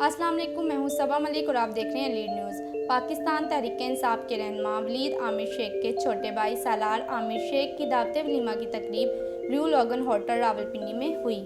अस्सलाम वालेकुम, मैं हूं सबा मलिक और आप देख रहे हैं लीड न्यूज़। पाकिस्तान तहरीक इंसाफ के रहनुमा वलीद आमिर शेख के छोटे भाई सालार आमिर शेख की दावत वलीमा की तकरीब ब्लू लॉगन होटल रावलपिंडी में हुई।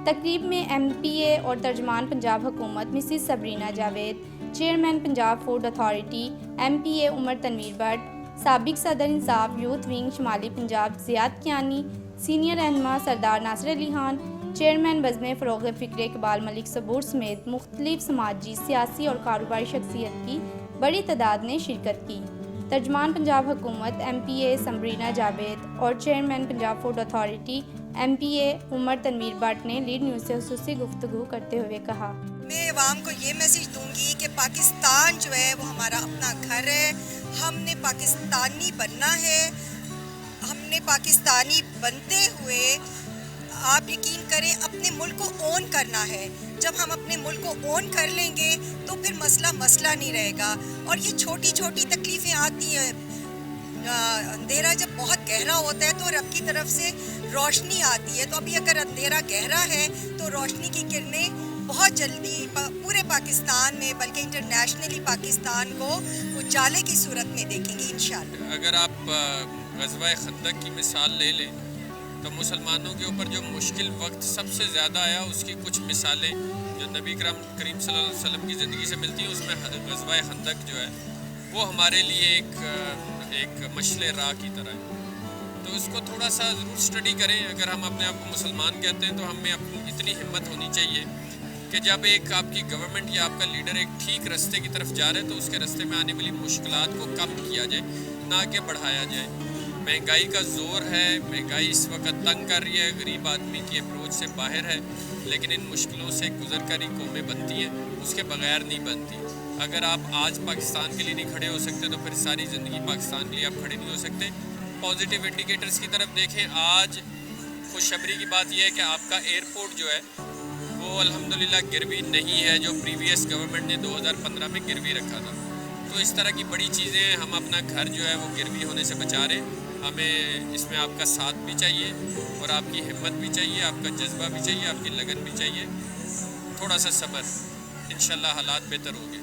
तकरीब में MPA और तर्जमान पंजाब हुकूमत Mrs Sabrina Javed, chairman Punjab food authority MPA Umar Tanveer Bhatt, साबिक सदर इंसाफ यूथ विंग शुमाली पंजाब ज़ियाद कियानी, सीनियर रहनुमा सरदार नासिर अली खान, चेयरमैन बज़्म फ़रोग़ फ़िक्र इकबाल मलिक सबूर समेत मुख्तलिफ समाजी, सियासी और कारोबारी शख्सियत की बड़ी तादाद ने शिरकत की। तर्जमान पंजाब हुकूमत MPA सबरीना जावेद और chairman Punjab food authority MPA Umar Tanveer Bhatt ने लीड न्यूज़ से खुसूसी गुफ्तगू करते हुए कहा, मैं अवाम को ये मैसेज दूंगी कि पाकिस्तान जो है वो हमारा अपना घर है। हमने पाकिस्तानी बनना है। हमने पाकिस्तानी बनते हुए आप यकीन करें अपने मुल्क को ओन करना है। जब हम अपने मुल्क को ओन कर लेंगे तो फिर मसला नहीं रहेगा। और ये छोटी छोटी तकलीफ़ें आती हैं, अंधेरा जब बहुत गहरा होता है तो रब की तरफ से रोशनी आती है। तो अभी अगर अंधेरा गहरा है तो रोशनी की किरणें बहुत जल्दी पूरे पाकिस्तान में बल्कि इंटरनेशनली पाकिस्तान को उजाले की सूरत में देखेंगे इंशाल्लाह। अगर आप ग़ज़वा-ए खंदक की मिसाल ले लें तो मुसलमानों के ऊपर जो मुश्किल वक्त सबसे ज़्यादा आया उसकी कुछ मिसालें जो नबी करीम सल्लल्लाहु अलैहि वसल्लम की ज़िंदगी से मिलती हैं, उसमें ग़ज़वा-ए खंदक जो है वो हमारे लिए एक मशले राह की तरह है। तो इसको थोड़ा सा ज़रूर स्टडी करें। अगर हम अपने आप को मुसलमान कहते हैं तो हमें अपनी इतनी हिम्मत होनी चाहिए कि जब एक आपकी गवर्नमेंट या आपका लीडर एक ठीक रास्ते की तरफ जा रहे हैं तो उसके रास्ते में आने वाली मुश्किलात को कम किया जाए, ना कि बढ़ाया जाए। महंगाई का ज़ोर है, महंगाई इस वक्त तंग कर रही है, गरीब आदमी की अप्रोच से बाहर है, लेकिन इन मुश्किलों से गुजर कर ही कौमें बनती हैं, उसके बगैर नहीं बनती। अगर आप आज पाकिस्तान के लिए नहीं खड़े हो सकते तो फिर सारी ज़िंदगी पाकिस्तान के लिए आप खड़े नहीं हो सकते। पॉजिटिव इंडिकेटर्स की तरफ देखें। आज खुशखबरी की बात यह है कि आपका एयरपोर्ट जो है वो अल्हम्दुलिल्लाह गिरवी नहीं है, जो प्रीवियस गवर्नमेंट ने 2015 में गिरवी रखा था। तो इस तरह की बड़ी चीज़ें, हम अपना घर जो है वो गिरवी होने से बचा रहे। हमें इसमें आपका साथ भी चाहिए और आपकी हिम्मत भी चाहिए, आपका जज्बा भी चाहिए, आपकी लगन भी चाहिए। थोड़ा सा सब्र, इंशाल्लाह हालात बेहतर होंगे।